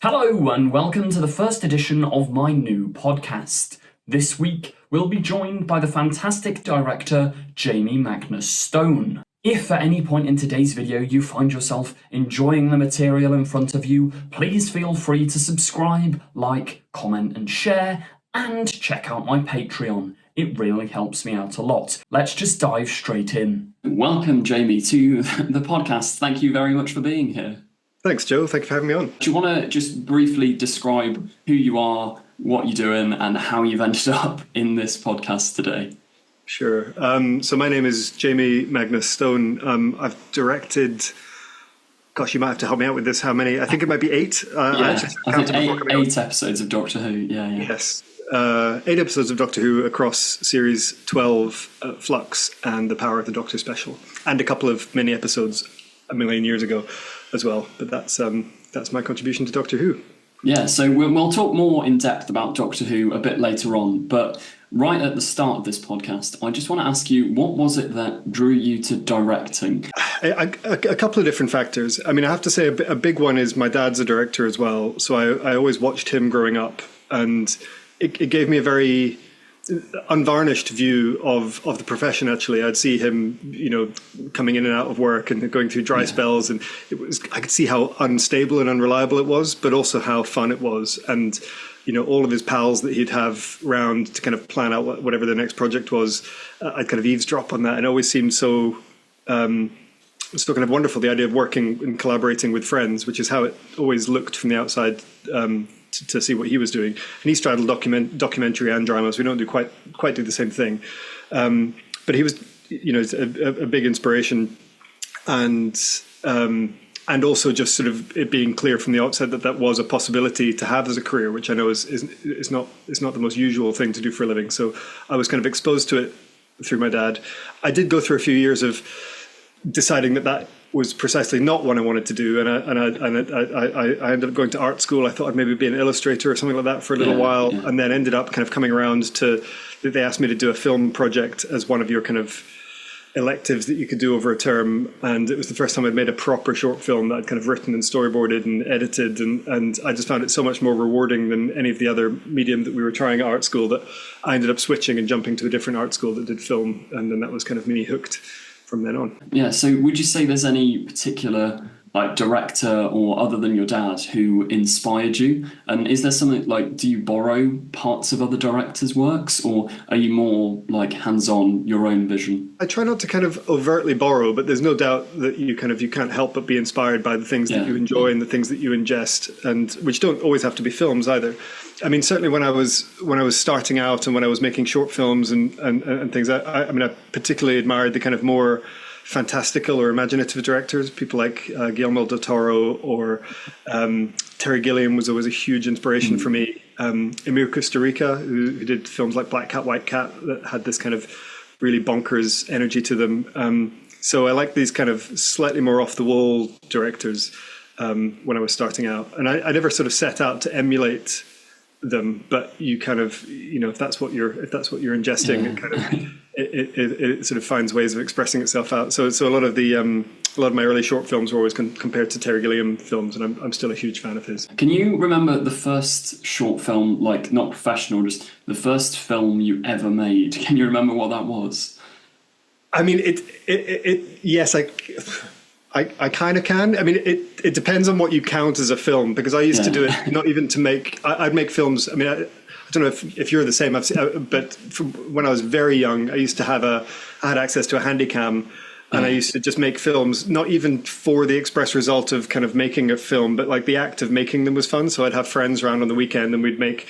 Hello and welcome to the first edition of my new podcast. This week we'll be joined by the fantastic director Jamie Magnus Stone. If at any point in today's video you find yourself enjoying the material in front of you, please feel free to subscribe, like, comment and share, and check out my Patreon. It really helps me out a lot. Let's just dive straight in. Welcome, Jamie, to the podcast. Thank you very much for being here. Thanks, Joe. Thank you for having me on. Do you want to just briefly describe who you are, what you're doing, and how you've ended up in this podcast today? Sure. So my name is Jamie Magnus Stone. I've directed, gosh, you might have to help me out with this. How many? I think it might be 8. I think eight episodes of Doctor Who. Yeah. Yes. 8 episodes of Doctor Who across series 12, Flux, and the Power of the Doctor special, and a couple of mini episodes a million years ago as well. But that's my contribution to Doctor Who. Yeah, so we'll talk more in depth about Doctor Who a bit later on. But right at the start of this podcast, I just want to ask you, what was it that drew you to directing? A couple of different factors. I mean, I have to say a big one is my dad's a director as well. So I always watched him growing up, and it gave me a very unvarnished view of the profession. Actually, I'd see him, coming in and out of work and going through dry spells, and I could see how unstable and unreliable it was, but also how fun it was. And all of his pals that he'd have round to kind of plan out whatever the next project was, I'd kind of eavesdrop on that, and it always seemed so kind of wonderful, the idea of working and collaborating with friends, which is how it always looked from the outside. To see what he was doing, and he straddled documentary and dramas. We don't quite do the same thing, but he was, a big inspiration, and also just sort of it being clear from the outset that was a possibility to have as a career, which I know is not the most usual thing to do for a living. So I was kind of exposed to it through my dad. I did go through a few years of deciding that was precisely not what I wanted to do, and I ended up going to art school. I thought I'd maybe be an illustrator or something like that for a little while, and then ended up kind of coming around to they asked me to do a film project as one of your kind of electives that you could do over a term, and it was the first time I'd made a proper short film that I'd kind of written and storyboarded and edited, and I just found it so much more rewarding than any of the other medium that we were trying at art school that I ended up switching and jumping to a different art school that did film, and then that was kind of me hooked from then on. Yeah, so would you say there's any particular director or other than your dad who inspired you? And is there something do you borrow parts of other directors' works, or are you more hands-on, your own vision? I try not to kind of overtly borrow, but there's no doubt that you can't help but be inspired by the things that you enjoy and the things that you ingest, and which don't always have to be films either. I mean, certainly when I was starting out and when I was making short films and things, I particularly admired the kind of more fantastical or imaginative directors, people like Guillermo del Toro or Terry Gilliam was always a huge inspiration for me. Emir Kusturica, who did films like Black Cat, White Cat that had this kind of really bonkers energy to them. So I like these kind of slightly more off the wall directors when I was starting out, and I never sort of set out to emulate them, but you kind of if that's what you're ingesting, it kind of it sort of finds ways of expressing itself out. So a lot of my early short films were always compared to Terry Gilliam films, and I'm still a huge fan of his. Can you remember the first short film, not professional, just the first film you ever made? Can you remember what that was? I mean, yes, I kind of can. I mean, it depends on what you count as a film, because I used to do it not even to make. I'd make films. I mean, I don't know if you're the same. But from when I was very young, I had access to a Handycam, and I used to just make films, not even for the express result of kind of making a film, but the act of making them was fun. So I'd have friends around on the weekend, and we'd make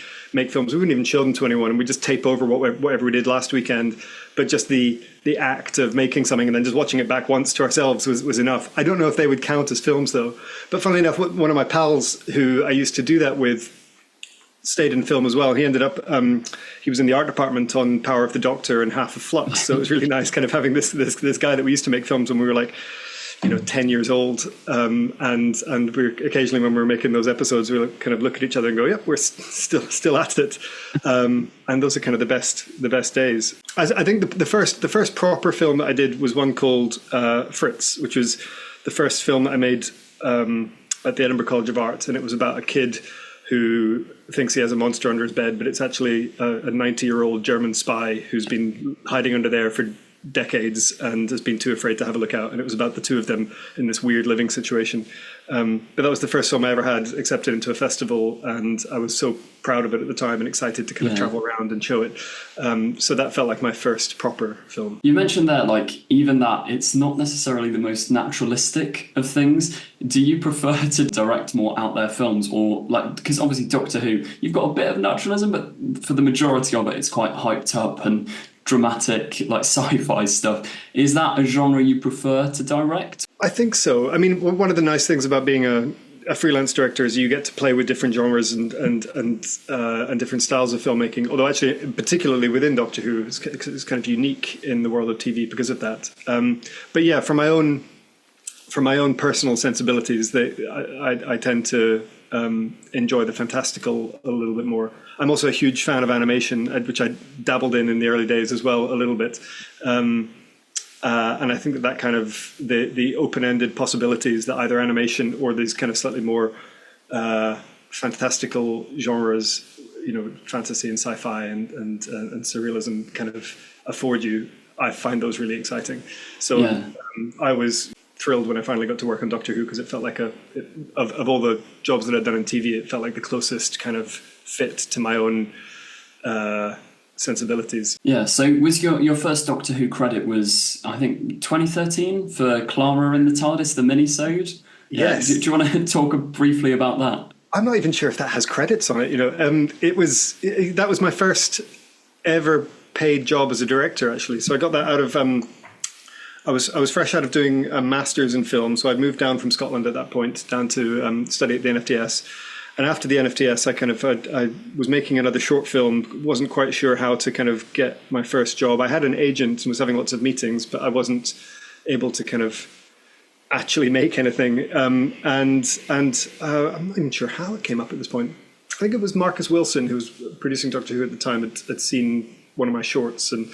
films. We wouldn't even show them to anyone, and we'd just tape over whatever we did last weekend. But just the act of making something and then just watching it back once to ourselves was enough. I don't know if they would count as films, though. But funnily enough, one of my pals who I used to do that with stayed in film as well. He ended up, he was in the art department on Power of the Doctor and half of Flux. So it was really nice kind of having this guy that we used to make films when we were 10 years old. And we occasionally when we were making those episodes, we would kind of look at each other and go, yeah, we're still at it. And those are kind of the best days. I think the first proper film that I did was one called Fritz, which was the first film that I made at the Edinburgh College of Art, and it was about a kid who thinks he has a monster under his bed, but it's actually a 90-year-old German spy who's been hiding under there for decades and has been too afraid to have a look out. And it was about the two of them in this weird living situation. But that was the first film I ever had accepted into a festival, and I was so proud of it at the time and excited to kind of travel around and show it. So that felt like my first proper film. You mentioned there, like, even that it's not necessarily the most naturalistic of things. Do you prefer to direct more out there films, or like, because obviously Doctor Who, you've got a bit of naturalism, but for the majority of it, it's quite hyped up and dramatic, like sci-fi stuff. Is that a genre you prefer to direct? I think so. I mean, one of the nice things about being a freelance director is you get to play with different genres and different styles of filmmaking. Although actually, particularly within Doctor Who, it's kind of unique in the world of TV because of that. But yeah, for my own personal sensibilities, I tend to enjoy the fantastical a little bit more. I'm also a huge fan of animation, which I dabbled in the early days as well, a little bit. And I think that kind of the open-ended possibilities that either animation or these kind of slightly more fantastical genres, you know, fantasy and sci-fi and surrealism kind of afford you, I find those really exciting. So I was thrilled when I finally got to work on Doctor Who, because it felt like of all the jobs that I'd done in TV, it felt like the closest kind of fit to my own sensibilities. Yeah, so was your first Doctor Who credit was, I think, 2013 for Clara in the TARDIS, the mini-sode? Yes. Do you want to talk briefly about that? I'm not even sure if that has credits on it. You know, that was my first ever paid job as a director, actually. So I got that out of I was fresh out of doing a master's in film, so I'd moved down from Scotland at that point down to study at the NFTS. And after the NFTS, I was making another short film, wasn't quite sure how to kind of get my first job. I had an agent and was having lots of meetings, but I wasn't able to kind of actually make anything. And I'm not even sure how it came up at this point. I think it was Marcus Wilson, who was producing Doctor Who at the time, had seen one of my shorts and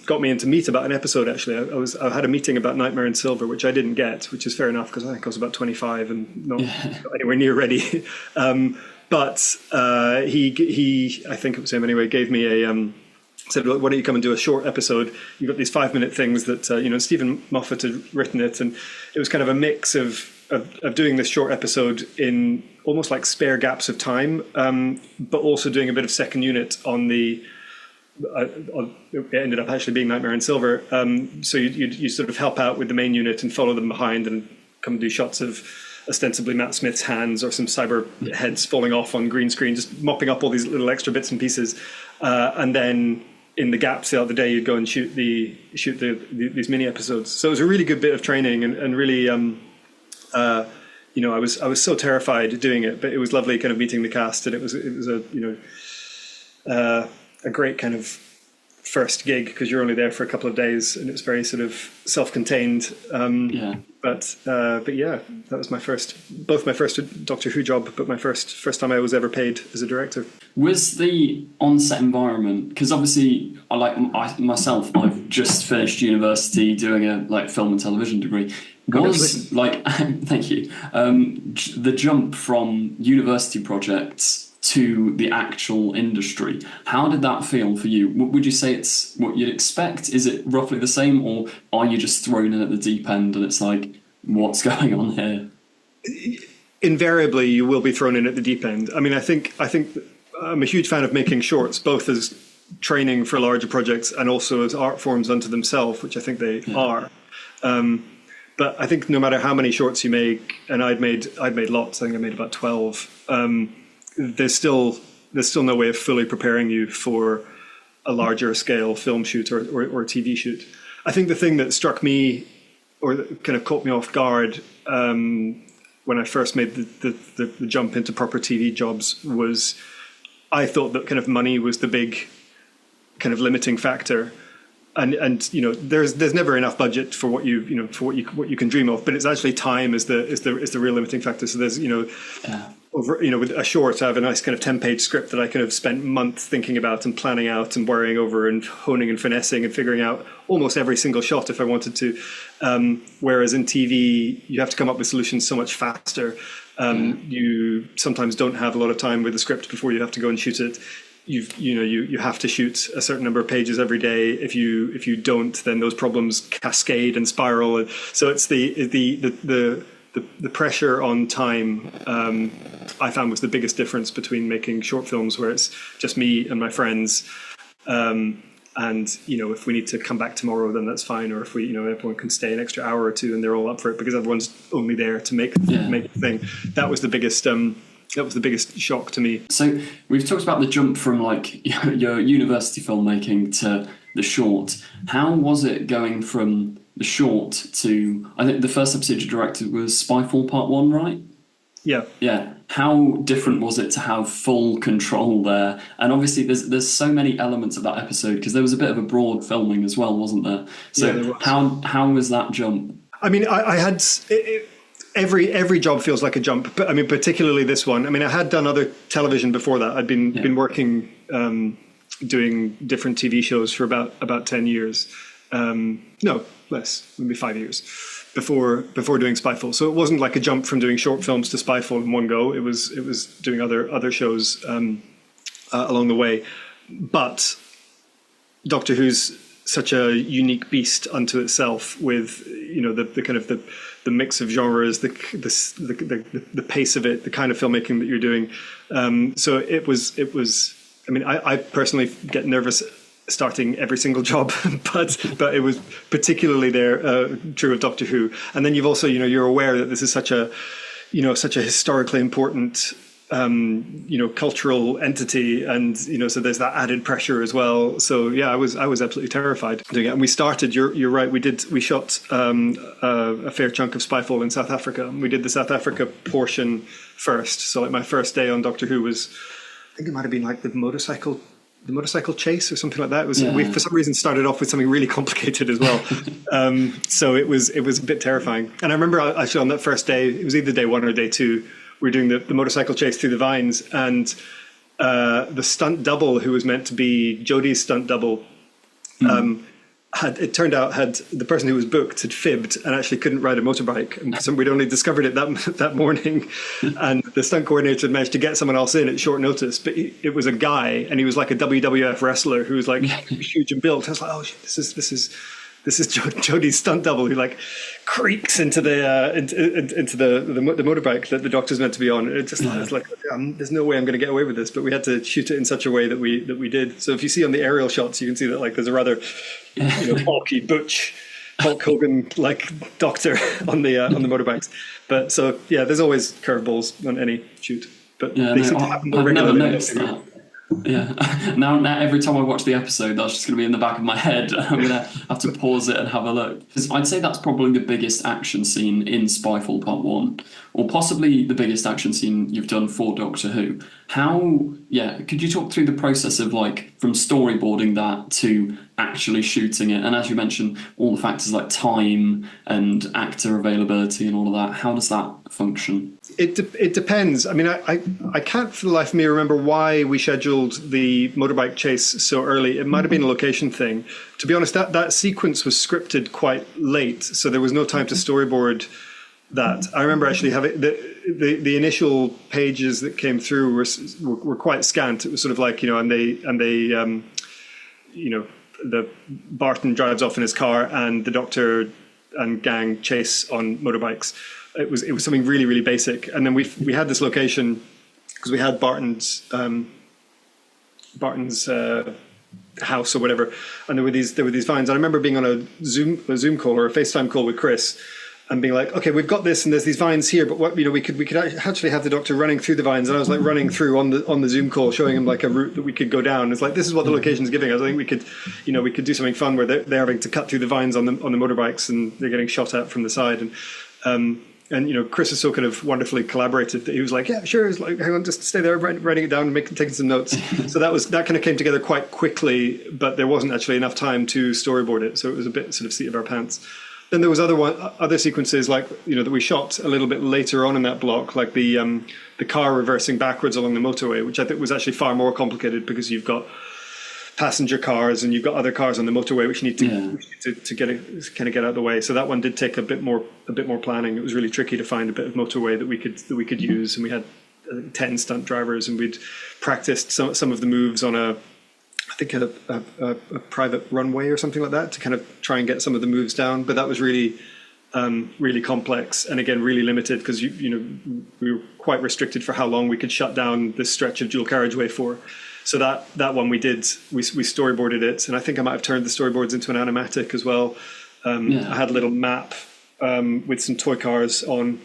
got me in to meet about an episode. Actually, I had a meeting about Nightmare in Silver, which I didn't get, which is fair enough because I think I was about 25 and not anywhere near ready. But he, I think it was him anyway, gave me said, "Why don't you come and do a short episode? You've got these 5-minute things that Stephen Moffat had written it, and it was kind of a mix of doing this short episode in almost like spare gaps of time, but also doing a bit of second unit on the." It ended up actually being Nightmare in Silver. So you sort of help out with the main unit and follow them behind and come and do shots of ostensibly Matt Smith's hands or some cyber heads falling off on green screen, just mopping up all these little extra bits and pieces. And then in the gaps throughout the day, you'd go and shoot these mini episodes. So it was a really good bit of training and really, I was so terrified doing it, but it was lovely kind of meeting the cast, and it was a great kind of first gig because you're only there for a couple of days and it's very sort of self-contained. But yeah, that was both my first Doctor Who job, but my first time I was ever paid as a director. Was the on-set environment, because obviously myself, I've just finished university doing a film and television degree. Was thank you. The jump from university projects to the actual industry, how did that feel for you? Would you say it's what you'd expect? Is it roughly the same, or are you just thrown in at the deep end and it's like, what's going on here? Invariably, you will be thrown in at the deep end. I mean, I think I'm a huge fan of making shorts, both as training for larger projects and also as art forms unto themselves, which I think they are. But I think no matter how many shorts you make, and I'd made lots. I think I made about 12. There's still no way of fully preparing you for a larger scale film shoot or TV shoot. I think the thing that struck me or that kind of caught me off guard when I first made the jump into proper TV jobs was I thought that kind of money was the big kind of limiting factor. And there's never enough budget for what you can dream of, but it's actually time is the real limiting factor. So there's over, with a short, I have a nice kind of 10-page script that I kind of spent months thinking about and planning out and worrying over and honing and finessing and figuring out almost every single shot if I wanted to. Whereas in TV, you have to come up with solutions so much faster. You sometimes don't have a lot of time with the script before you have to go and shoot it. You have to shoot a certain number of pages every day. If you don't, then those problems cascade and spiral. So it's the pressure on time, I found, was the biggest difference between making short films where it's just me and my friends. And, if we need to come back tomorrow, then that's fine. Or if everyone can stay an extra hour or two and they're all up for it because everyone's only there to make the thing. That was the biggest shock to me. So we've talked about the jump from like your university filmmaking to the short. How was it going from the short to, I think the first episode you directed was Spyfall Part 1, right? Yeah. Yeah. How different was it to have full control there? And obviously there's so many elements of that episode because there was a bit of a broad filming as well, wasn't there? So there was. How was that jump? I mean, I had... Every job feels like a jump, but I mean, particularly this one. I mean, I had done other television before that. I'd been working, doing different TV shows for about 10 years. No, less, maybe 5 years before doing Spyfall. So it wasn't like a jump from doing short films to Spyfall in one go. It was doing other shows along the way. But Doctor Who's such a unique beast unto itself, with the kind of the mix of genres, the pace of it, the kind of filmmaking that you're doing. So it was. I mean, I personally get nervous starting every single job, but it was particularly true of Doctor Who. And then you've also, you're aware that this is such a historically important, cultural entity, and so there's that added pressure as well. So yeah, I was absolutely terrified doing it. And we started. You're right. We shot a fair chunk of Spyfall in South Africa. We did the South Africa portion first. So like my first day on Doctor Who was, I think it might have been like the motorcycle chase or something like that. We for some reason started off with something really complicated as well. So it was a bit terrifying. And I remember actually on that first day, it was either day one or day two, we were doing the motorcycle chase through the vines, and the stunt double, who was meant to be Jodie's stunt double, the person who was booked had fibbed and actually couldn't ride a motorbike. And so we'd only discovered it that morning, and the stunt coordinator had managed to get someone else in at short notice. But it was a guy, and he was like a WWF wrestler who was like huge and built. I was like, oh shit, this is Jodie's stunt double, who like creaks into the motorbike that the Doctor's meant to be on. It just I was like, there's no way I'm going to get away with this. But we had to shoot it in such a way that we did. So if you see on the aerial shots, you can see that like there's a rather bulky, butch, Hulk Hogan like Doctor on the motorbikes. But so yeah, there's always curveballs on any shoot. But they seem to happen more regularly. I've never noticed that. Yeah. Now every time I watch the episode, that's just going to be in the back of my head. I'm going to have to pause it and have a look. Because I'd say that's probably the biggest action scene in Spyfall Part 1, or possibly the biggest action scene you've done for Doctor Who. Could you talk through the process of like from storyboarding that to actually shooting it? And as you mentioned, all the factors like time and actor availability and all of that. How does that function? It depends. I mean, I can't for the life of me remember why we scheduled the motorbike chase so early. It might have been a location thing. To be honest, that sequence was scripted quite late, so there was no time to storyboard that. I remember actually having the initial pages that came through were quite scant. It was sort of like, the Barton drives off in his car and the Doctor and gang chase on motorbikes. It was something really, really basic. And then we had this location because we had Barton's house or whatever, and there were these vines. I remember being on a Zoom call or a FaceTime call with Chris and being like, okay, we've got this and there's these vines here, but what we could actually have the Doctor running through the vines. And I was like running through on the Zoom call, showing him like a route that we could go down. It's like, this is what the location is giving us. I think we could do something fun where they're having to cut through the vines on the motorbikes and they're getting shot at from the side. And Chris is so kind of wonderfully collaborated that he was like, yeah, sure. He's like, hang on, just stay there, writing it down and taking some notes. So that kind of came together quite quickly, but there wasn't actually enough time to storyboard it. So it was a bit sort of seat of our pants. Then there was other sequences like, that we shot a little bit later on in that block, like the the car reversing backwards along the motorway, which I think was actually far more complicated because you've got passenger cars and you've got other cars on the motorway which you need to get out of the way. So that one did take a bit more planning. It was really tricky to find a bit of motorway that we could use, and we had 10 stunt drivers, and we'd practiced some of the moves on a private runway or something like that to kind of try and get some of the moves down. But that was really really complex, and again really limited because we were quite restricted for how long we could shut down this stretch of dual carriageway for. So that one we storyboarded it, and I think I might have turned the storyboards into an animatic as well. I had a little map with some toy cars on.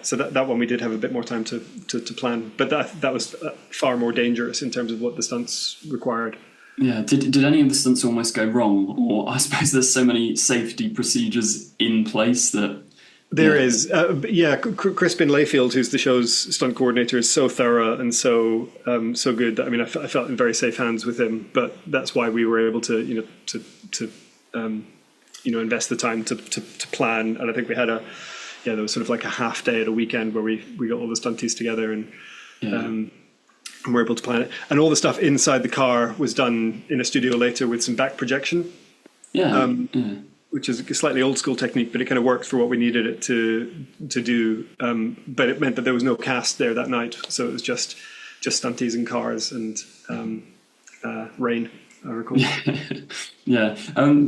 So that one we did have a bit more time to plan, but that was far more dangerous in terms of what the stunts required. Yeah, did any of the stunts almost go wrong? Or I suppose there's so many safety procedures in place that... There is. Crispin Layfield, who's the show's stunt coordinator, is so thorough and so good. I mean, I felt in very safe hands with him, but that's why we were able to invest the time to plan. And I think we had there was sort of like a half day at a weekend where we got all the stunties together and we're able to plan it. And all the stuff inside the car was done in a studio later with some back projection. Which is a slightly old school technique, but it kind of worked for what we needed it to do. But it meant that there was no cast there that night, so it was just stunties and cars and rain, I recall.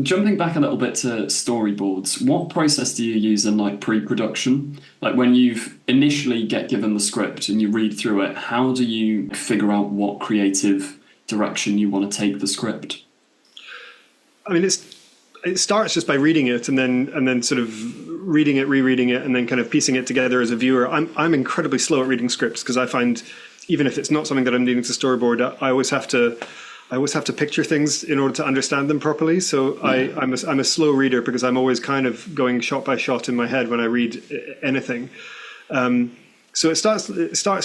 Jumping back a little bit to storyboards, what process do you use in like pre-production? Like when you've initially get given the script and you read through it, how do you figure out what creative direction you want to take the script? I mean, it starts just by reading it and then sort of reading it, rereading it, and then kind of piecing it together as a viewer. I'm incredibly slow at reading scripts because I find even if it's not something that I'm needing to storyboard, I always have to picture things in order to understand them properly. So I'm a slow reader because I'm always kind of going shot by shot in my head when I read anything. So it starts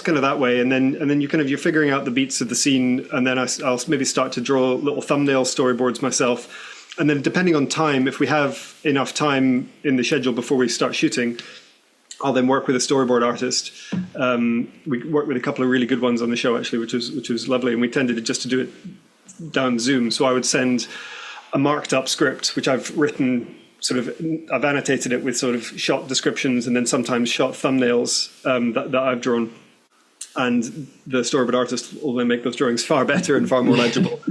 kind of that way, and then you're figuring out the beats of the scene, and then I'll maybe start to draw little thumbnail storyboards myself. And then depending on time, if we have enough time in the schedule before we start shooting, I'll then work with a storyboard artist. We worked with a couple of really good ones on the show, actually, which was lovely. And we tended to do it down Zoom. So I would send a marked up script, which I've written, I've annotated it with sort of shot descriptions and then sometimes shot thumbnails that I've drawn. And the storyboard artist will then make those drawings far better and far more legible.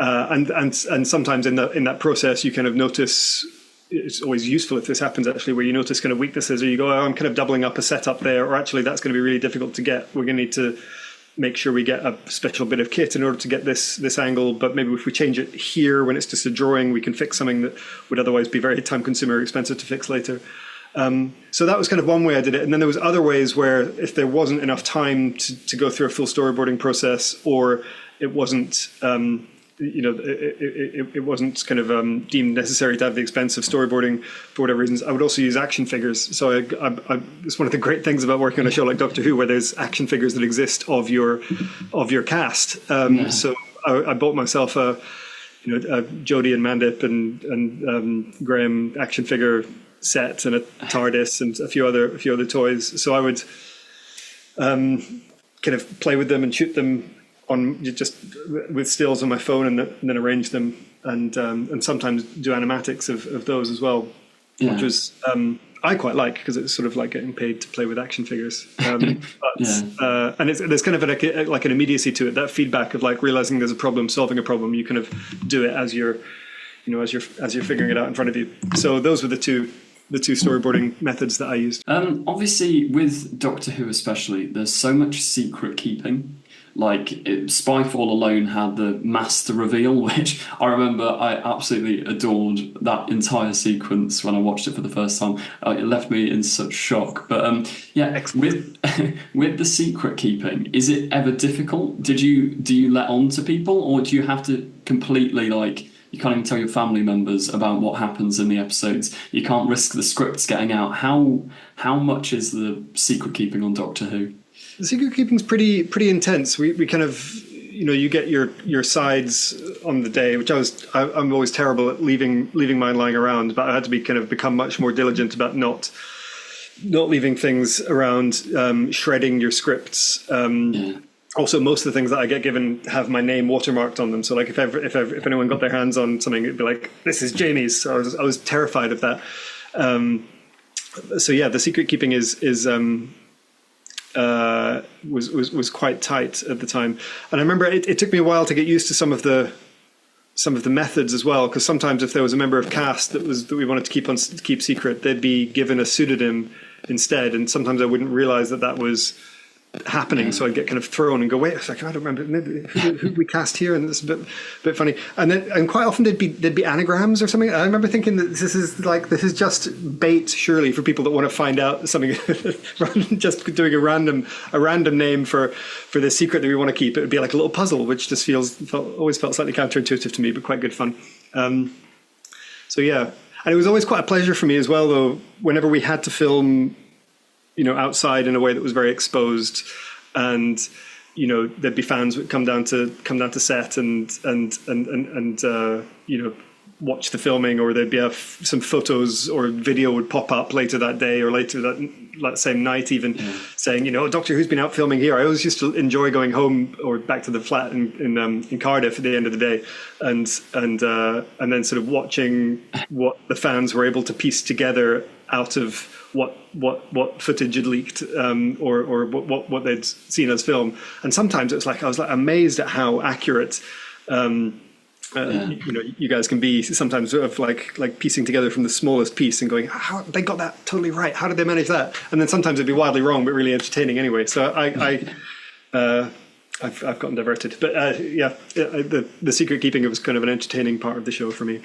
And sometimes in that process, you kind of notice, it's always useful if this happens actually, where you notice kind of weaknesses, or you go, I'm kind of doubling up a setup there, or actually that's going to be really difficult to get. We're going to need to make sure we get a special bit of kit in order to get this angle. But maybe if we change it here when it's just a drawing, we can fix something that would otherwise be very time consuming or expensive to fix later. So that was kind of one way I did it. And then there was other ways where if there wasn't enough time to go through a full storyboarding process, or it wasn't... it wasn't kind of deemed necessary to have the expense of storyboarding for whatever reasons, I would also use action figures. So it's one of the great things about working on a show like Doctor Who, where there's action figures that exist of your cast. So I bought myself a Jodie and Mandip and Graham action figure set and a TARDIS and a few other toys. So I would kind of play with them and shoot them on just with stills on my phone, and then arrange them, and sometimes do animatics of those as well, which was I quite like, because it's sort of like getting paid to play with action figures. And there's kind of like an immediacy to it, that feedback of like realizing there's a problem, solving a problem. You kind of do it as you're figuring it out in front of you. So those were the two storyboarding methods that I used. Obviously, with Doctor Who especially, there's so much secret keeping. Like Spyfall alone had the master reveal, which I remember I absolutely adored that entire sequence when I watched it for the first time. It left me in such shock. But with the secret keeping, is it ever difficult? Do you let on to people, or do you have to completely you can't even tell your family members about what happens in the episodes? You can't risk the scripts getting out. How much is the secret keeping on Doctor Who? The secret keeping's pretty intense. We kind of, you get your sides on the day, which I'm always terrible at leaving mine lying around, but I had to become much more diligent about not not leaving things around, shredding your scripts. Also, most of the things that I get given have my name watermarked on them. So, like, if anyone got their hands on something, it'd be like, "This is Jamie's." So I was terrified of that. So yeah, the secret keeping was quite tight at the time, and I remember it took me a while to get used to some of the methods as well, because sometimes if there was a member of cast that we wanted to keep secret, they'd be given a pseudonym instead, and sometimes I wouldn't realize that was happening, so I'd get kind of thrown and go, wait a second, I don't remember who we cast here, and it's a bit funny. And quite often there'd be anagrams or something. I remember thinking that this is just bait, surely, for people that want to find out something, rather than just doing a random name for the secret that we want to keep. It would be like a little puzzle, which just always felt slightly counterintuitive to me, but quite good fun. So yeah, and it was always quite a pleasure for me as well, though, whenever we had to film, outside in a way that was very exposed, and there'd be fans would come down to set and watch the filming, or there'd be some photos or video would pop up later that day or later that same night, even saying, Doctor Who's been out filming here. I always used to enjoy going home or back to the flat in Cardiff at the end of the day, and then sort of watching what the fans were able to piece together out of what footage had leaked, or what they'd seen as film. And sometimes it was I was amazed at how accurate you guys can be sometimes, sort of like piecing together from the smallest piece and going, how they got that totally right, how did they manage that? And then sometimes it'd be wildly wrong but really entertaining anyway. So I've gotten diverted, but the secret keeping, it was kind of an entertaining part of the show for me.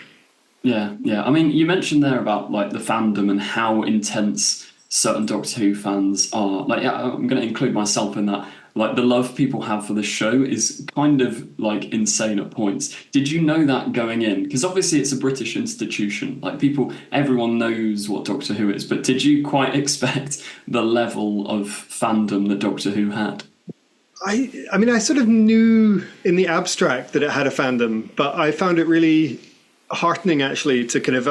Yeah. I mean, you mentioned there about the fandom and how intense certain Doctor Who fans are. I'm going to include myself in that. The love people have for the show is kind of insane at points. Did you know that going in? Because obviously it's a British institution. Everyone knows what Doctor Who is. But did you quite expect the level of fandom that Doctor Who had? I mean, I sort of knew in the abstract that it had a fandom, but I found it really heartening, actually, to kind of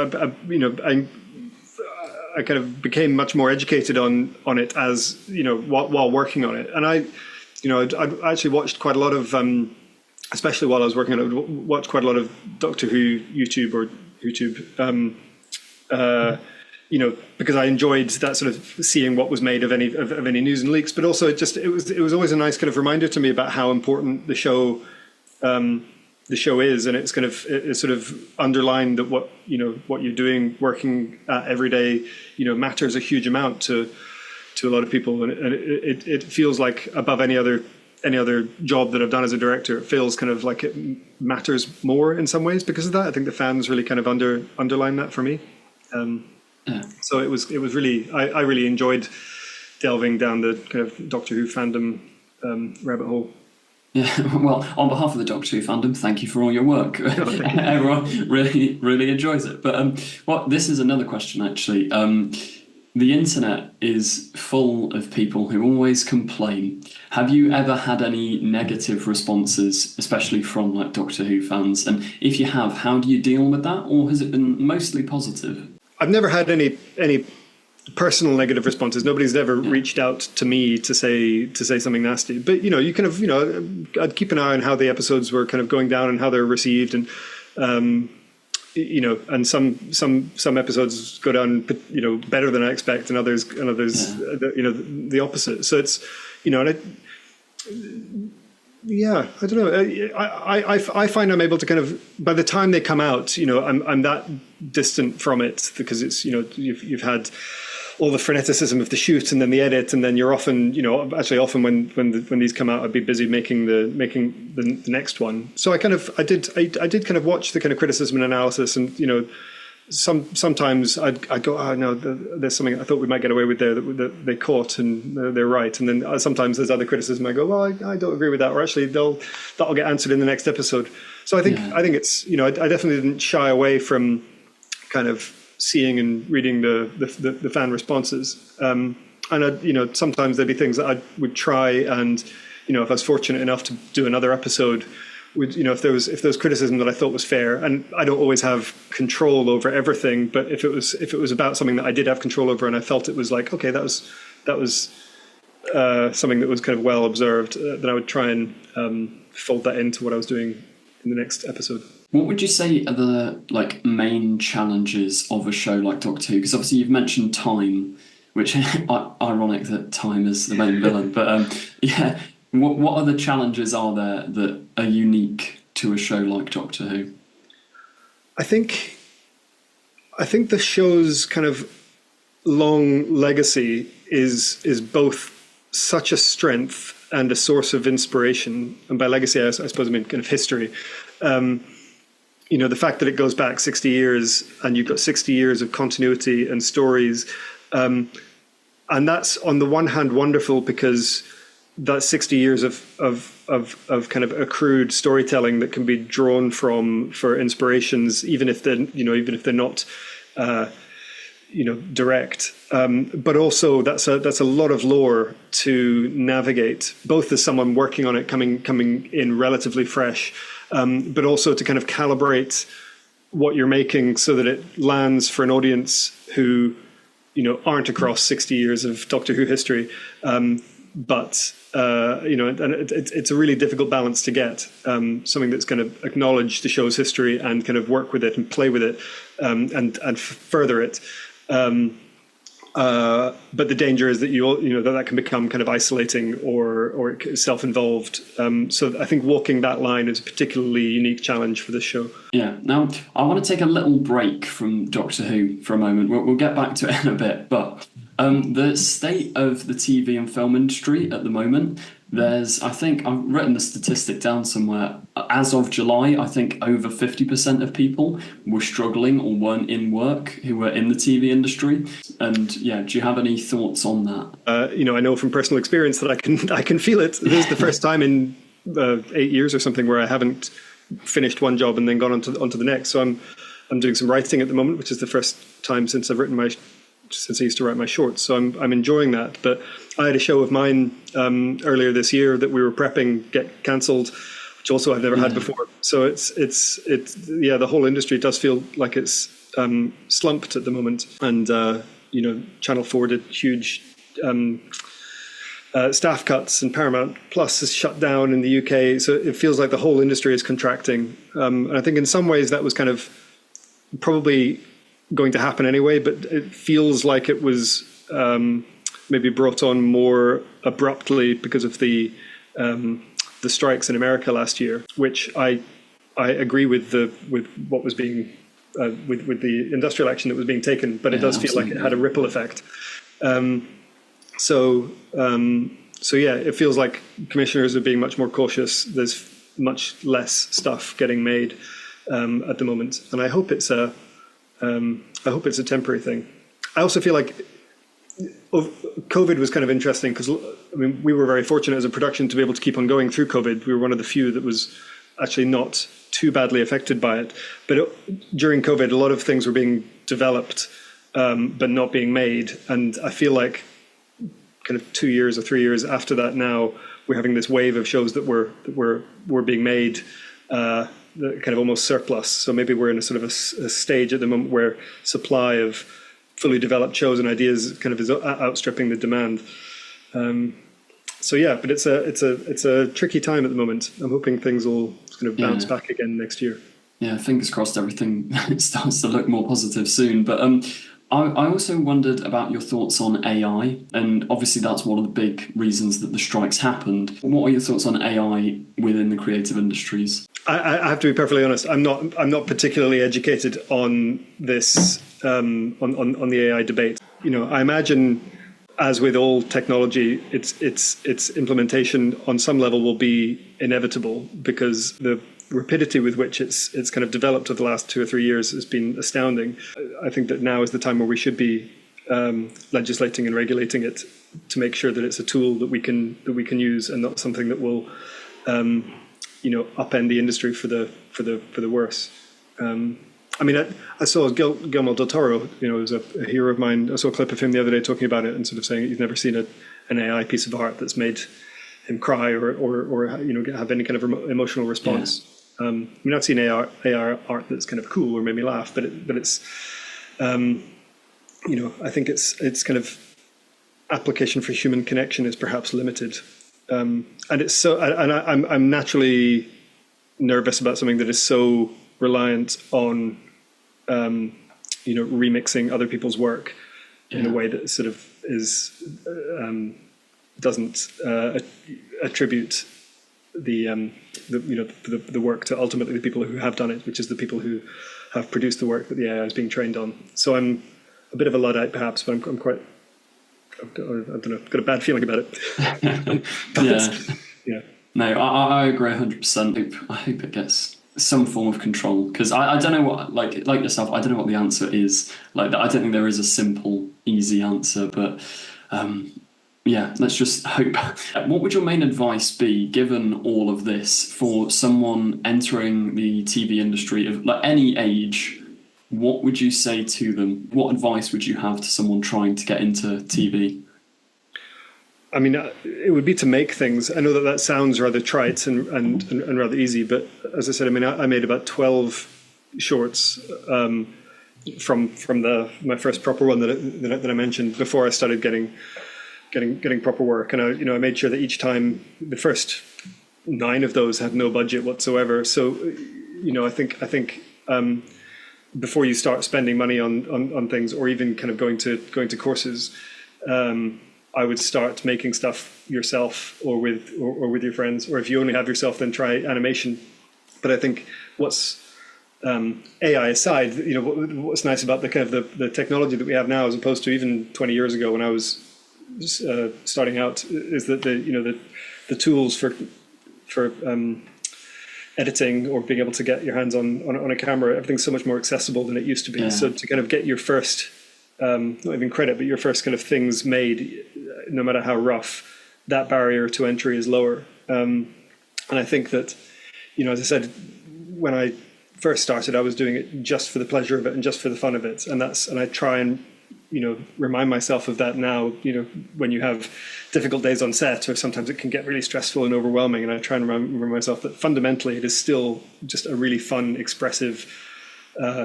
I kind of became much more educated on it as while working on it. And I actually watched quite a lot of especially while I was working on it, watched quite a lot of Doctor Who YouTube because I enjoyed that sort of seeing what was made of any news and leaks, but also it was always a nice kind of reminder to me about how important the show is, and it's sort of underlined that what you're doing, working at every day, matters a huge amount to a lot of people, and it feels like above any other job that I've done as a director, it feels kind of like it matters more in some ways because of that. I think the fans really kind of underline that for me. So it was really, I really enjoyed delving down the kind of Doctor Who fandom rabbit hole. Yeah, well, on behalf of the Doctor Who fandom, thank you for all your work. Everyone really enjoys it. But this is another question, actually. The internet is full of people who always complain. Have you ever had any negative responses, especially from Doctor Who fans? And if you have, how do you deal with that, or has it been mostly positive? I've never had any personal negative responses. Nobody's ever reached out to me to say something nasty. But you kind of I'd keep an eye on how the episodes were kind of going down and how they're received, and and some episodes go down better than I expect, and others the opposite. So it's I don't know. I find I'm able to kind of, by the time they come out, I'm that distant from it because it's you've had all the freneticism of the shoot and then the edit, and then you're often often when these come out, I'd be busy making the next one. So I did kind of watch the kind of criticism and analysis, and sometimes I'd go, oh no, there's something I thought we might get away with there that they caught, and they're right. And then sometimes there's other criticism. I go, well, I don't agree with that, or actually that'll get answered in the next episode. So I think it's I definitely didn't shy away from kind of seeing and reading the fan responses. And sometimes there'd be things that I would try, and if I was fortunate enough to do another episode would, if there was criticism that I thought was fair, and I don't always have control over everything, but if it was about something that I did have control over, and I felt it was like, okay, that was something that was kind of well observed, then I would try and fold that into what I was doing in the next episode. What would you say are the main challenges of a show like Doctor Who? Because obviously you've mentioned time, which ironic that time is the main villain. But yeah, what other challenges are there that are unique to a show like Doctor Who? I think the show's kind of long legacy is both such a strength and a source of inspiration. And by legacy, I suppose I mean kind of history. The fact that it goes back 60 years and you've got 60 years of continuity and stories. And that's on the one hand wonderful because that's 60 years of kind of accrued storytelling that can be drawn from for inspirations, even if they're not direct. But also that's a lot of lore to navigate, both as someone working on it, coming in relatively fresh, but also to kind of calibrate what you're making so that it lands for an audience who, aren't across 60 years of Doctor Who history. But it's a really difficult balance to get, something that's going to acknowledge the show's history and kind of work with it and play with it, and further it. But the danger is that that can become kind of isolating or self-involved. So I think walking that line is a particularly unique challenge for this show. Yeah. Now, I want to take a little break from Doctor Who for a moment. We'll get back to it in a bit. But the state of the TV and film industry at the moment, I think I've written the statistic down somewhere. As of July, I think over 50% of people were struggling or weren't in work who were in the TV industry. And yeah, do you have any thoughts on that? I know from personal experience that I can feel it. This is the first time in 8 years or something where I haven't finished one job and then gone onto the next. So I'm doing some writing at the moment, which is the first time since I used to write my shorts. So I'm enjoying that. But I had a show of mine earlier this year that we were prepping get cancelled, which also I've never had before. So it's the whole industry does feel like it's slumped at the moment. And Channel 4 did huge staff cuts, and Paramount Plus is shut down in the UK. So it feels like the whole industry is contracting. And I think in some ways that was kind of probably going to happen anyway, but it feels like it was maybe brought on more abruptly because of the strikes in America last year, which I agree with what was being with the industrial action that was being taken, but it does feel like it had a ripple effect. So it feels like commissioners are being much more cautious. There's much less stuff getting made at the moment, and I hope it's a temporary thing. I also feel like COVID was kind of interesting because we were very fortunate as a production to be able to keep on going through COVID. We were one of the few that was actually not too badly affected by it. But during COVID, a lot of things were being developed, but not being made. And I feel like kind of 2 years or 3 years after that now, we're having this wave of shows that were being made, kind of almost surplus. So maybe we're in a sort of a stage at the moment where supply of fully developed shows and ideas kind of is outstripping the demand. But it's a tricky time at the moment. I'm hoping things will kind of bounce back again next year. Yeah, fingers crossed everything starts to look more positive soon. But I also wondered about your thoughts on AI, and obviously that's one of the big reasons that the strikes happened. What are your thoughts on AI within the creative industries? I have to be perfectly honest. I'm not particularly educated on this on the AI debate. I imagine, as with all technology, its implementation on some level will be inevitable because the rapidity with which it's kind of developed over the last 2 or 3 years has been astounding. I think that now is the time where we should be legislating and regulating it to make sure that it's a tool that we can use and not something that will upend the industry for the worse. I saw Guillermo del Toro, was a hero of mine. I saw a clip of him the other day talking about it and sort of saying you've never seen an AI piece of art that's made him cry or have any kind of emotional response. I've seen AR art that's kind of cool or made me laugh, but it's I think it's kind of application for human connection is perhaps limited, and it's so. And I'm naturally nervous about something that is so reliant on remixing other people's work in a way that sort of is doesn't attribute the work to ultimately the people who have done it, which is the people who have produced the work that the AI is being trained on. So I'm a bit of a Luddite perhaps, but I'm quite, I don't know, got a bad feeling about it. Yeah. No, I agree 100%. I hope it gets some form of control, because I don't know what, like yourself, I don't know what the answer is. Like, I don't think there is a simple, easy answer, but let's just hope. What would your main advice be, given all of this, for someone entering the TV industry of like any age? What would you say to them? What advice would you have to someone trying to get into TV? I mean, it would be to make things. I know that sounds rather trite and rather easy, but as I said, I mean, I made about 12 shorts from my first proper one that I mentioned before I started getting proper work, and I made sure that each time the first 9 of those had no budget whatsoever. So I think before you start spending money on things, or even kind of going to courses, I would start making stuff yourself or with your friends, or if you only have yourself, then try animation. But I think what's AI aside, what's nice about the kind of the technology that we have now, as opposed to even 20 years ago when I was starting out, is that the tools for editing or being able to get your hands on a camera, everything's so much more accessible than it used to be. So to kind of get your first not even credit, but your first kind of things made, no matter how rough, that barrier to entry is lower. And I think that, as I said, when I first started, I was doing it just for the pleasure of it and just for the fun of it. And I try and, remind myself of that now, when you have difficult days on set, or sometimes it can get really stressful and overwhelming. And I try and remind myself that fundamentally it is still just a really fun, expressive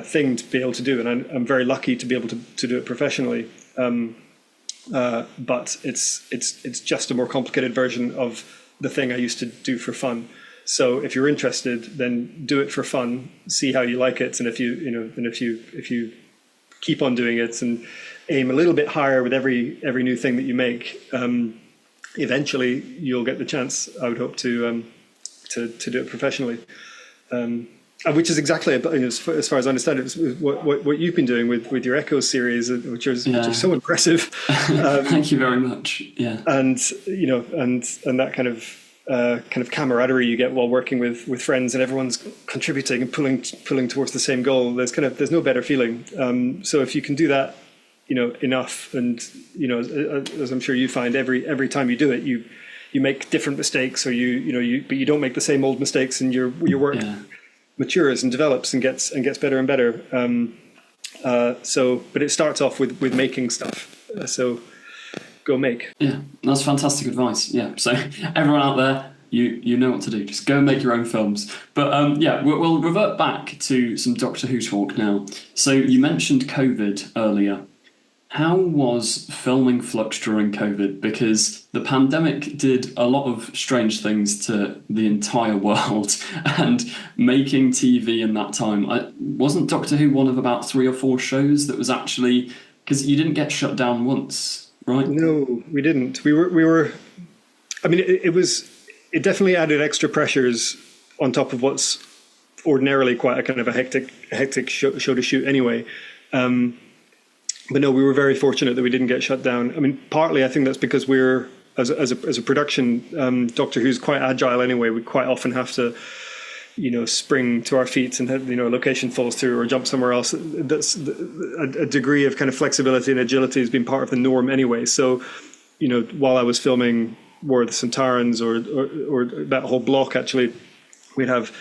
thing to be able to do, and I'm very lucky to be able to do it professionally. But it's just a more complicated version of the thing I used to do for fun. So if you're interested, then do it for fun. See how you like it, and if you keep on doing it and aim a little bit higher with every new thing that you make, eventually you'll get the chance, I would hope, to do it professionally. Which is exactly, as far as I understand it, what you've been doing with your Echo series, which is so impressive. Thank you very much. Yeah, and that kind of camaraderie you get while working with friends, and everyone's contributing and pulling towards the same goal. There's no better feeling. So if you can do that, enough, and as I'm sure you find, every time you do it, you make different mistakes, or but you don't make the same old mistakes, and your work matures and develops and gets better and better. But it starts off with making stuff. So go make. Yeah, that's fantastic advice. Yeah, so everyone out there, you know what to do. Just go and make your own films. But we'll revert back to some Doctor Who talk now. So you mentioned COVID earlier. How was filming Flux during COVID? Because the pandemic did a lot of strange things to the entire world, and making TV in that time, wasn't Doctor Who one of about 3 or 4 shows that was actually, because you didn't get shut down once, right? No, we didn't. We were. I mean, it definitely added extra pressures on top of what's ordinarily quite a kind of a hectic show to shoot anyway. But no, we were very fortunate that we didn't get shut down. I mean, partly I think that's because we're, as a production, Doctor Who's quite agile anyway. We quite often have to, spring to our feet, and a location falls through or jump somewhere else. That's a degree of kind of flexibility and agility has been part of the norm anyway. So, while I was filming War of the Centenarians or that whole block, actually, we'd have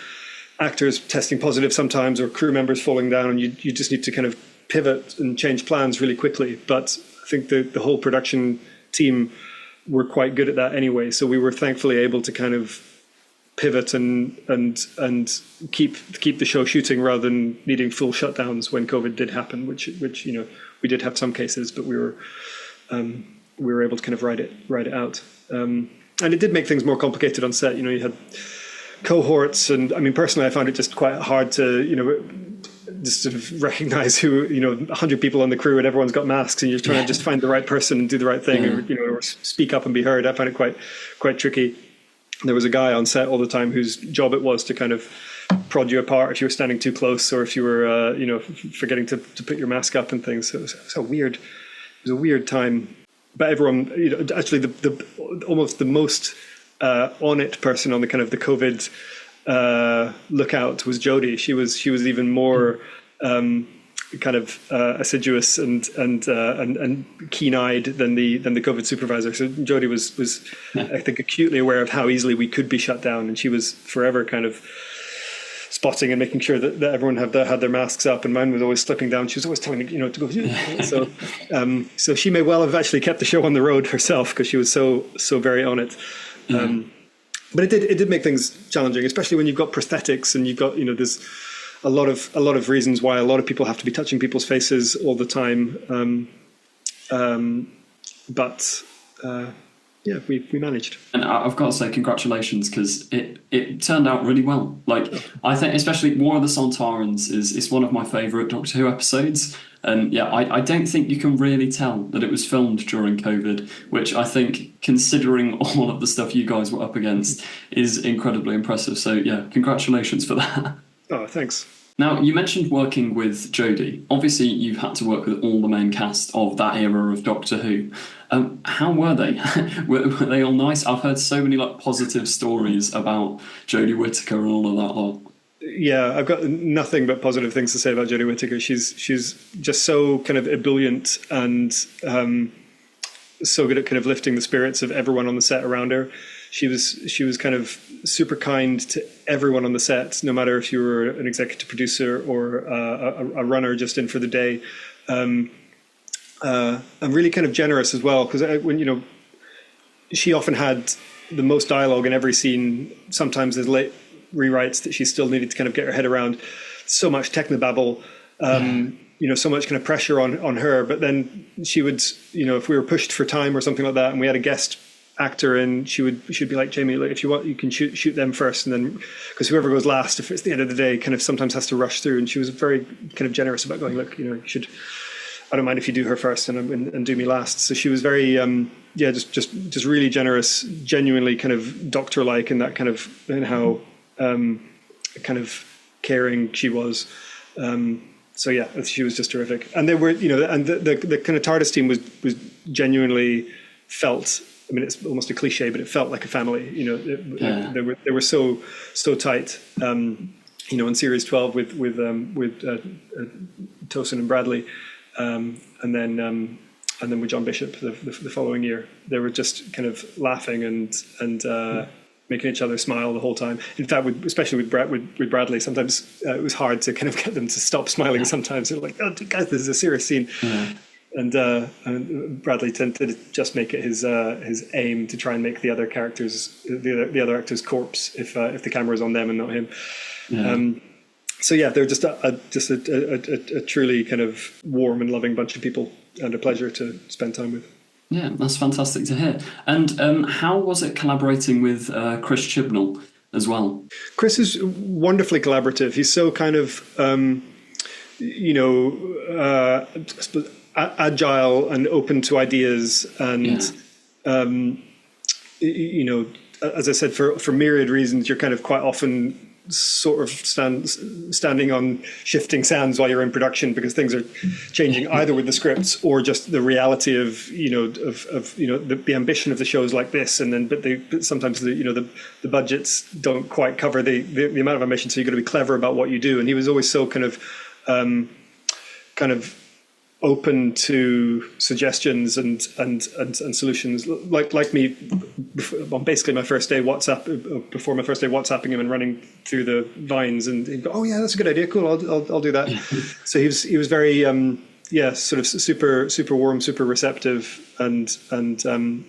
actors testing positive sometimes, or crew members falling down, and you just need to kind of pivot and change plans really quickly. But I think the whole production team were quite good at that anyway. So we were thankfully able to kind of pivot and keep the show shooting rather than needing full shutdowns when COVID did happen, which we did have some cases, but we were able to kind of ride it out. And it did make things more complicated on set. You had cohorts, and I mean, personally, I found it just quite hard to, just sort of recognize who, 100 people on the crew and everyone's got masks and you're trying to just find the right person and do the right thing, or speak up and be heard. I found it quite tricky. There was a guy on set all the time whose job it was to kind of prod you apart if you were standing too close or if you were, forgetting to put your mask up and things. So it was a weird time. But everyone, actually, the almost the most on it person on the kind of the COVID lookout was Jodie. She was even more kind of assiduous and keen-eyed than the COVID supervisor. So Jodie was I think acutely aware of how easily we could be shut down, and she was forever kind of spotting and making sure that everyone had their masks up, and mine was always slipping down. She was always telling me, to go. So she may well have actually kept the show on the road herself because she was so very on it. But it did make things challenging, especially when you've got prosthetics and you've got there's a lot of reasons why a lot of people have to be touching people's faces all the time. But we managed. And I've got to say congratulations, because it turned out really well. Like, I think especially War of the Sontarans is one of my favourite Doctor Who episodes. And I don't think you can really tell that it was filmed during COVID, which I think, considering all of the stuff you guys were up against, is incredibly impressive. So congratulations for that. Oh, thanks. Now, you mentioned working with Jodie. Obviously, you've had to work with all the main cast of that era of Doctor Who. How were they? were they all nice? I've heard so many positive stories about Jodie Whittaker and all of that lot. Yeah, I've got nothing but positive things to say about Jodie Whittaker. She's just so kind of ebullient and so good at kind of lifting the spirits of everyone on the set around her. She was kind of super kind to everyone on the set, no matter if you were an executive producer or a runner just in for the day. And really kind of generous as well, because when she often had the most dialogue in every scene. Sometimes there's late rewrites that she still needed to kind of get her head around. So much technobabble, so much kind of pressure on her. But then she would, if we were pushed for time or something like that, and we had a guest actor in, she'd be like, Jamie, like, if you want, you can shoot them first, and then, because whoever goes last, if it's the end of the day, kind of sometimes has to rush through. And she was very kind of generous about going, look, you should, I don't mind if you do her first and do me last. So she was very, just really generous, genuinely kind of doctor-like in that kind of, in how kind of caring she was. So she was just terrific. And they were, and the kind of TARDIS team was genuinely felt. I mean, it's almost a cliche, but it felt like a family. They were so tight. In series 12 with Tosin and Bradley, and then with John Bishop the following year, they were just kind of laughing and making each other smile the whole time. In fact, especially with Bradley, sometimes it was hard to kind of get them to stop smiling. Sometimes they're like, "Oh, guys, this is a serious scene." Yeah. And Bradley tended to just make it his aim to try and make the other characters, the other actors' corpse if the camera is on them and not him. Yeah. They're just a truly kind of warm and loving bunch of people, and a pleasure to spend time with. Yeah, that's fantastic to hear. And how was it collaborating with Chris Chibnall as well? Chris is wonderfully collaborative. He's so kind of agile and open to ideas, and as I said, for myriad reasons, you're kind of quite often sort of standing on shifting sands while you're in production, because things are changing either with the scripts or just the reality of the ambition of the shows like this, and then but sometimes the budgets don't quite cover the amount of ambition, so you've got to be clever about what you do. And he was always so kind of open to suggestions and solutions, like me on basically my first day before my first day WhatsApping him and running through the vines, and he'd go, "Oh yeah, that's a good idea, cool, I'll do that." So he was very yeah, sort of super warm, super receptive, and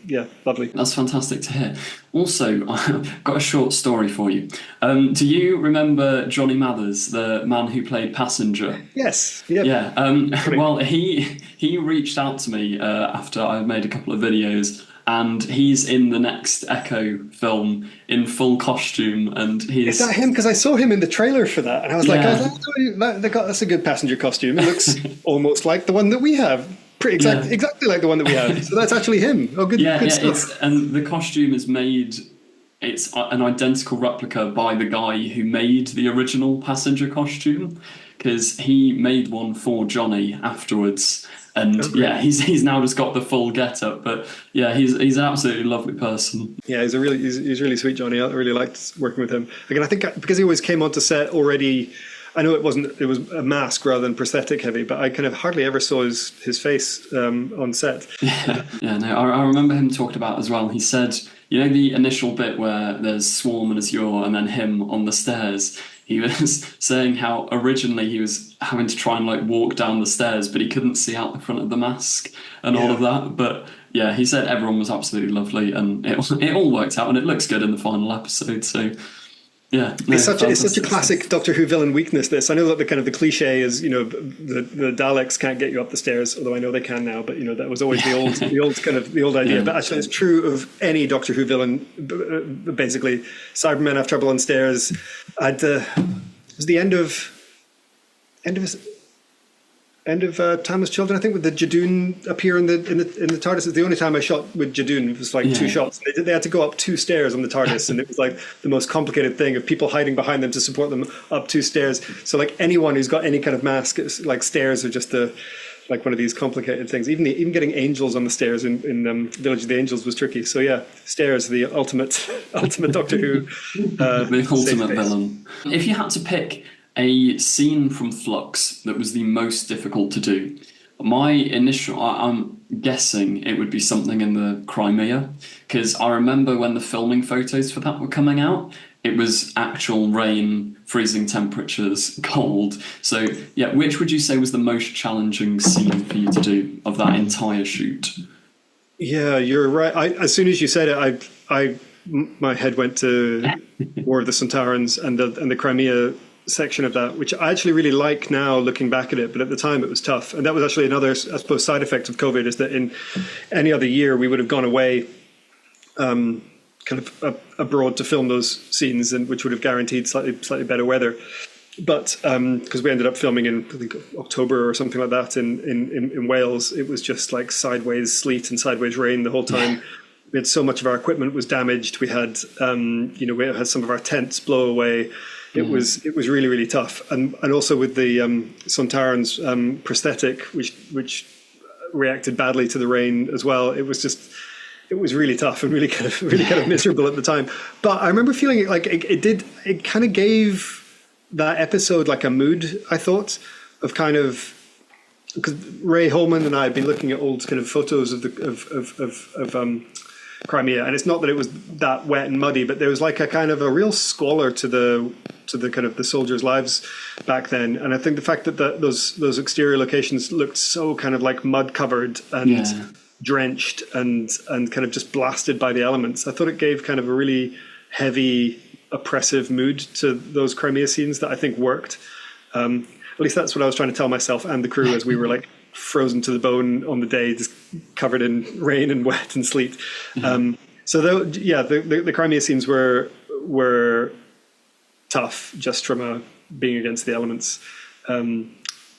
yeah, lovely. That's fantastic to hear. Also, I've got a short story for you. Do you remember Johnny Mathers, the man who played Passenger? Yes. Yep. Yeah. Well, he reached out to me after I made a couple of videos, and he's in the next Echo film in full costume, and Is that him? Because I saw him in the trailer for that, and I was like, that's a good Passenger costume. It looks almost like the one that we have. Exactly like the one that we have. So that's actually him. Oh, good stuff. And the costume is made. It's an identical replica by the guy who made the original Passenger costume, because he made one for Johnny afterwards. And he's now just got the full get-up. But yeah, he's an absolutely lovely person. Yeah, he's really sweet, Johnny. I really liked working with him. Again, I think because he always came onto set already. I know it was a mask rather than prosthetic heavy, but I kind of hardly ever saw his face on set. I remember him talking about as well. He said, you know, the initial bit where there's Swarm and Azure and then him on the stairs. He was saying how originally he was having to try and like walk down the stairs, but he couldn't see out the front of the mask and all of that. But yeah, he said everyone was absolutely lovely, and it all worked out, and it looks good in the final episode. So yeah, it's such a classic Doctor Who villain weakness. This, I know that the cliche is, you know, the Daleks can't get you up the stairs, although I know they can now. But you know, that was always the old idea. Yeah. But actually, it's true of any Doctor Who villain. Basically, Cybermen have trouble on stairs. It was the end of Timeless Children, I think, with the Jadoon appear in the TARDIS. It's the only time I shot with Jadoon. It was like 2 shots. They had to go up 2 stairs on the TARDIS, and it was like the most complicated thing of people hiding behind them to support them up 2 stairs. So like anyone who's got any kind of mask, it's like stairs are just like one of these complicated things. Even getting angels on the stairs in Village of the Angels was tricky. So yeah, stairs, the ultimate Doctor Who, the ultimate villain. If you had to pick a scene from Flux that was the most difficult to do, I'm guessing it would be something in the Crimea, because I remember when the filming photos for that were coming out, it was actual rain, freezing temperatures, cold. So yeah, which would you say was the most challenging scene for you to do of that entire shoot? Yeah, you're right. As soon as you said it, my head went to War of the Centaurans and the Crimea section of that, which I actually really like now looking back at it, but at the time it was tough. And that was actually another, I suppose, side effect of COVID, is that in any other year we would have gone away kind of abroad to film those scenes, and which would have guaranteed slightly better weather. But because we ended up filming in, I think, October or something like that in Wales, it was just like sideways sleet and sideways rain the whole time. We had so much of our equipment was damaged. We had we had some of our tents blow away. It was really, really tough, and also with the Sontaran's prosthetic, which reacted badly to the rain as well. It was really tough and really kind of miserable at the time. But I remember feeling like it kind of gave that episode like a mood. I thought of kind of, because Ray Holman and I had been looking at old kind of photos of Crimea, and it's not that it was that wet and muddy, but there was like a kind of a real squalor to the kind of the soldiers' lives back then. And I think the fact that those exterior locations looked so kind of like mud covered and drenched and kind of just blasted by the elements, I thought it gave kind of a really heavy, oppressive mood to those Crimea scenes that I think worked. At least that's what I was trying to tell myself and the crew as we were like frozen to the bone on the day, just covered in rain and wet and sleet. So the Crimea scenes were tough just from a being against the elements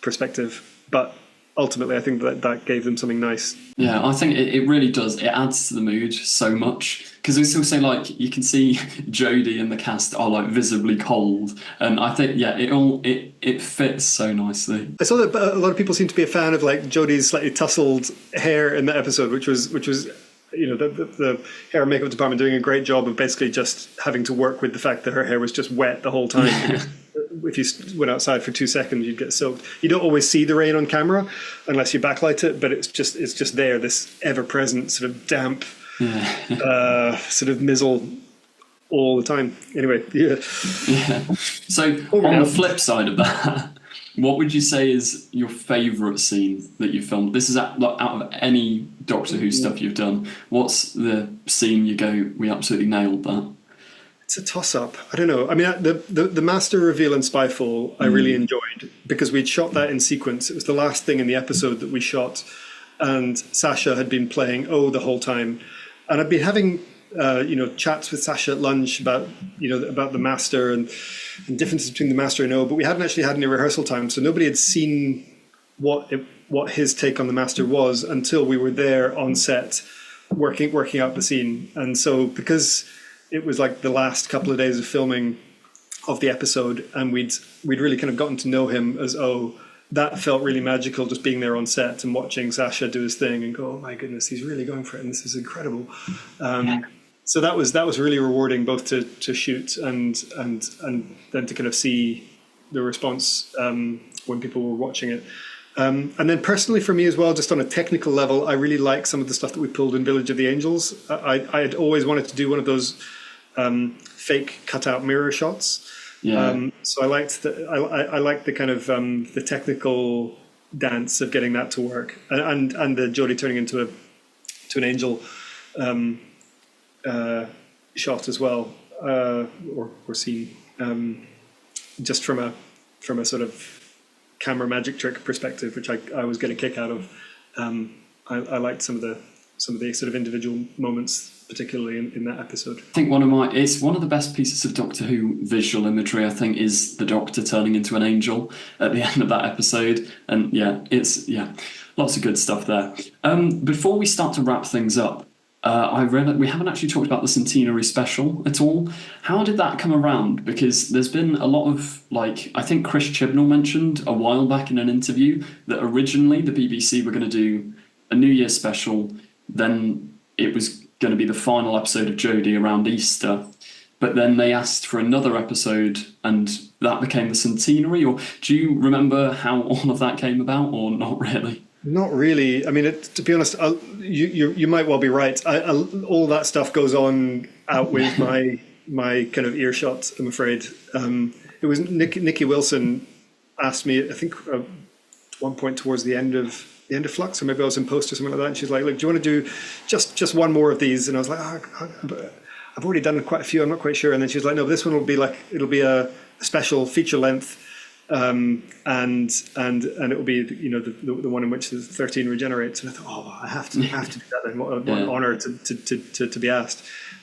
perspective, but ultimately I think that gave them something nice. Yeah, I think it really does. It adds to the mood so much, because it's also like you can see Jodie and the cast are like visibly cold, and I think it fits so nicely. I saw that a lot of people seem to be a fan of like Jodie's slightly tousled hair in that episode, which was the hair and makeup department doing a great job of basically just having to work with the fact that her hair was just wet the whole time. If you went outside for 2 seconds, you'd get soaked. You don't always see the rain on camera unless you backlight it, but it's just there, this ever-present sort of damp sort of mizzle all the time. Anyway, So on the flip side of that, What would you say is your favourite scene that you filmed? This is out of any Doctor Who stuff you've done. What's the scene you go, we absolutely nailed that? It's a toss-up. I don't know. I mean, the Master reveal in Spyfall I really enjoyed because we'd shot that in sequence. It was the last thing in the episode that we shot, and Sasha had been playing the whole time. And I'd been having chats with Sasha at lunch about the Master and differences between the Master and O, but we hadn't actually had any rehearsal time, so nobody had seen what his take on the Master was until we were there on set working out the scene. And so because it was like the last couple of days of filming of the episode, and we'd really kind of gotten to know him as O, that felt really magical, just being there on set and watching Sasha do his thing and go, oh my goodness, he's really going for it, and this is incredible. So that was really rewarding, both to shoot and then to kind of see the response when people were watching it. And then personally for me as well, just on a technical level, I really like some of the stuff that we pulled in Village of the Angels. I had always wanted to do one of those fake cutout mirror shots. So I liked the kind of the technical dance of getting that to work, and the Jodie turning into an angel shot as well, or scene, just from a sort of camera magic trick perspective, which I was getting a kick out of. I liked some of the sort of individual moments, particularly in that episode. I think it's one of the best pieces of Doctor Who visual imagery, I think, is the Doctor turning into an angel at the end of that episode. And lots of good stuff there. Before we start to wrap things up, I read we haven't actually talked about the Centenary special at all. How did that come around? Because there's been a lot of, I think Chris Chibnall mentioned a while back in an interview that originally the BBC were going to do a New Year special, then it was going to be the final episode of Jodie around Easter, but then they asked for another episode and that became the Centenary. Or do you remember how all of that came about, or not really? Not really. I mean, to be honest, you might well be right. All that stuff goes on out with my kind of earshot, I'm afraid. It was Nikki Wilson asked me, I think at one point towards the end of Flux, or maybe I was in post or something like that, and she's like, look, do you want to do just one more of these? And I was like, I've already done quite a few, I'm not quite sure. And then she was like, no, this one will be it'll be a special feature length, and it will be the one in which the 13 regenerates. And I thought, I have to do that then. What an honor to be asked.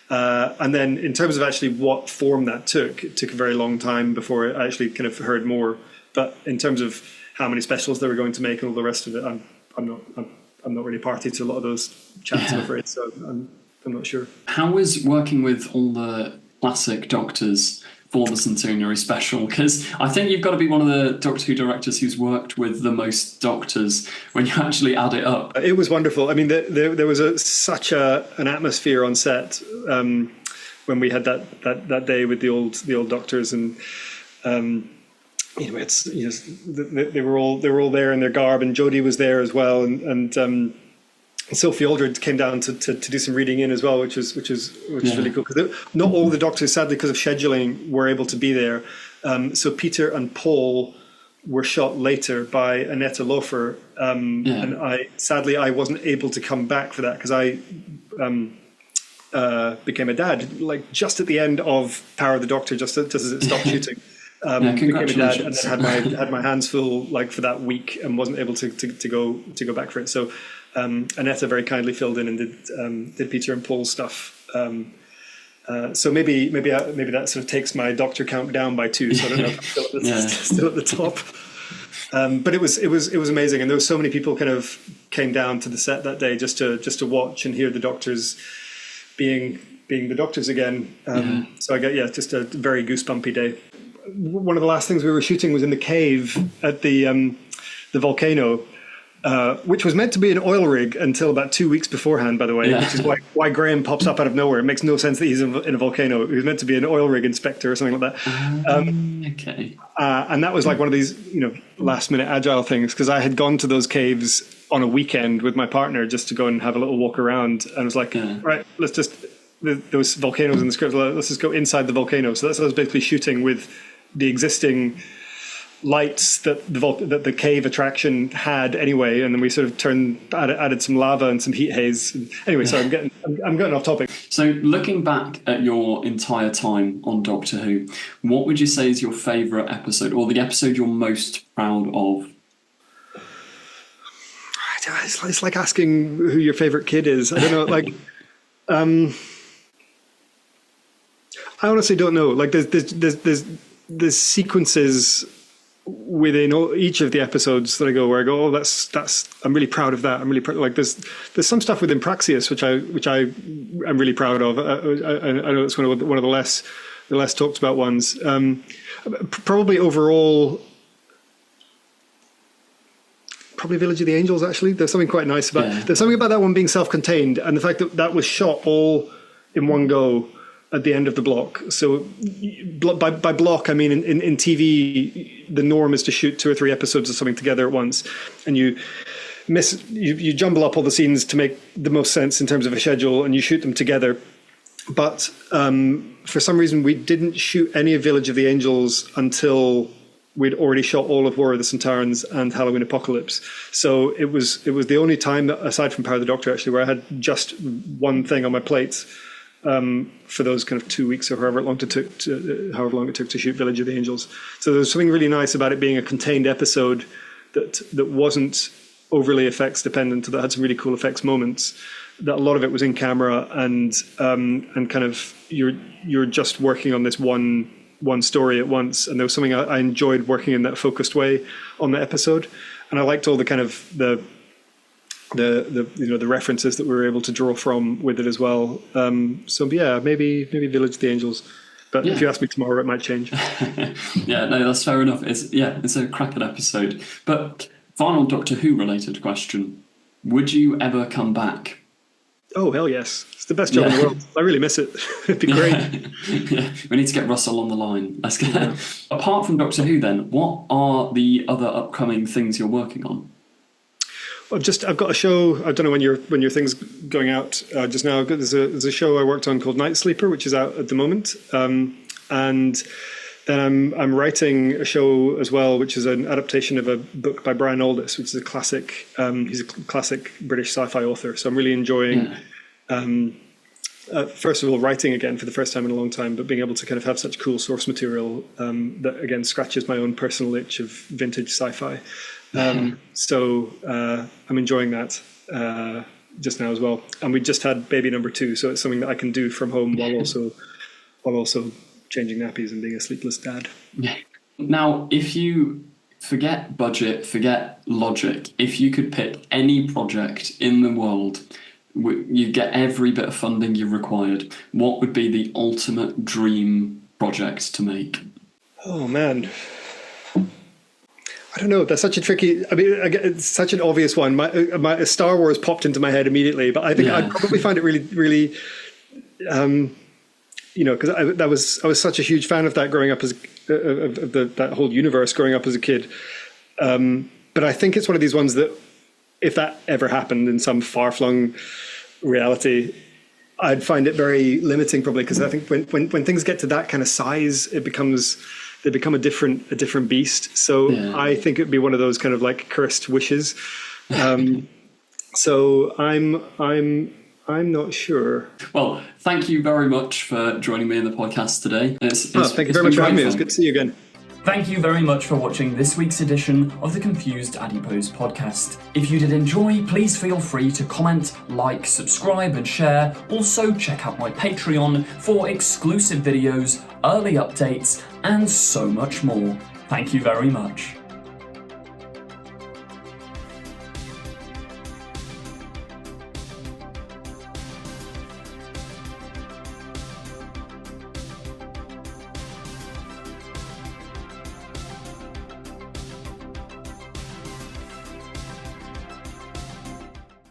And then in terms of actually what form that took, it took a very long time before I actually kind of heard more. But in terms of how many specials they were going to make and all the rest of it, I'm not really party to a lot of those chats, I'm afraid. So I'm not sure. How was working with all the classic Doctors for the Centenary special? Because I think you've got to be one of the Doctor Who directors who's worked with the most Doctors when you actually add it up. It was wonderful. I mean, there was such an atmosphere on set when we had that day with the old Doctors, and they were all there in their garb, and Jodie was there as well, and Sophie Aldred came down to do some reading in as well, which is really cool, because not all the Doctors, sadly, because of scheduling, were able to be there. So Peter and Paul were shot later by Annette Lofer, and I wasn't able to come back for that because I became a dad just at the end of Power of the Doctor, just as it stopped shooting. Became a dad, and then had my hands full for that week, and wasn't able to go back for it. So Annette very kindly filled in and did Peter and Paul's stuff. So maybe that sort of takes my Doctor count down by 2. So I don't know if I'm still at the top. But it was amazing, and there were so many people kind of came down to the set that day just to watch and hear the Doctors being the Doctors again. So I got just a very goosebumpy day. One of the last things we were shooting was in the cave at the volcano, which was meant to be an oil rig until about 2 weeks beforehand, by the way, which is why Graham pops up out of nowhere. It makes no sense that he's in a volcano. He was meant to be an oil rig inspector or something like that. Okay. And that was like one of these, last minute agile things, because I had gone to those caves on a weekend with my partner just to go and have a little walk around, and I was like, right, let's just, those volcanoes in the script, let's just go inside the volcano. So that's what I was basically shooting with the existing lights that the cave attraction had anyway, and then we sort of added some lava and some heat haze. Anyway, sorry, I'm getting off topic. So looking back at your entire time on Doctor Who, what would you say is your favourite episode, or the episode you're most proud of? It's like asking who your favourite kid is. I don't know. Like, I honestly don't know. Like, there's sequences within each of the episodes that I go where I go, oh, that's I'm really proud of that. I'm really proud. Like, there's some stuff within Praxeus which I am really proud of. I know it's one of the less talked about ones. Probably overall, probably Village of the Angels. Actually, there's something quite nice about. Yeah. There's something about that one being self-contained, and the fact that was shot all in one go at the end of the block. So by block, I mean in TV, the norm is to shoot 2 or 3 episodes of something together at once, and you jumble up all the scenes to make the most sense in terms of a schedule, and you shoot them together. But for some reason, we didn't shoot any of Village of the Angels until we'd already shot all of War of the Centaurans and Halloween Apocalypse. So it was the only time, that, aside from Power of the Doctor, actually, where I had just one thing on my plate for those kind of 2 weeks or however long it took to shoot Village of the Angels. So there was something really nice about it being a contained episode that wasn't overly effects dependent, that had some really cool effects moments. That a lot of it was in camera, and kind of you're just working on this one story at once. And there was something I enjoyed working in that focused way on the episode, and I liked all the kind of the references that we were able to draw from with it as well. So yeah, maybe Village of the Angels. But if you ask me tomorrow, it might change. Yeah, no, that's fair enough. It's a cracking episode. But final Doctor Who related question: would you ever come back? Oh, hell yes. It's the best job in the world. I really miss it. It'd be great. Yeah. We need to get Russell on the line. Let's go. Yeah. Apart from Doctor Who then, what are the other upcoming things you're working on? I've got a show. I don't know when your thing's going out just now. There's a show I worked on called Night Sleeper, which is out at the moment. And then I'm writing a show as well, which is an adaptation of a book by Brian Aldiss, which is a classic. He's a classic British sci-fi author. So I'm really enjoying, first of all, writing again for the first time in a long time, but being able to kind of have such cool source material that, again, scratches my own personal itch of vintage sci-fi. So I'm enjoying that just now as well. And we just had baby number 2, so it's something that I can do from home while also changing nappies and being a sleepless dad. Now, if you forget budget, forget logic, if you could pick any project in the world, you get every bit of funding you required, what would be the ultimate dream project to make? Oh, man. I don't know. That's such a tricky. I mean, it's such an obvious one. My Star Wars popped into my head immediately, but I think I'd probably find it really, really, because I was such a huge fan of that growing up that whole universe growing up as a kid. But I think it's one of these ones that, if that ever happened in some far-flung reality, I'd find it very limiting, probably, because I think when things get to that kind of size, they become a different beast. So I think it'd be one of those kind of like cursed wishes. So I'm not sure. Well, thank you very much for joining me in the podcast today. Thank you very much for having me. It was good to see you again. Thank you very much for watching this week's edition of the Confused Adipose podcast. If you did enjoy, please feel free to comment, like, subscribe and share. Also check out my Patreon for exclusive videos, early updates and so much more. Thank you very much.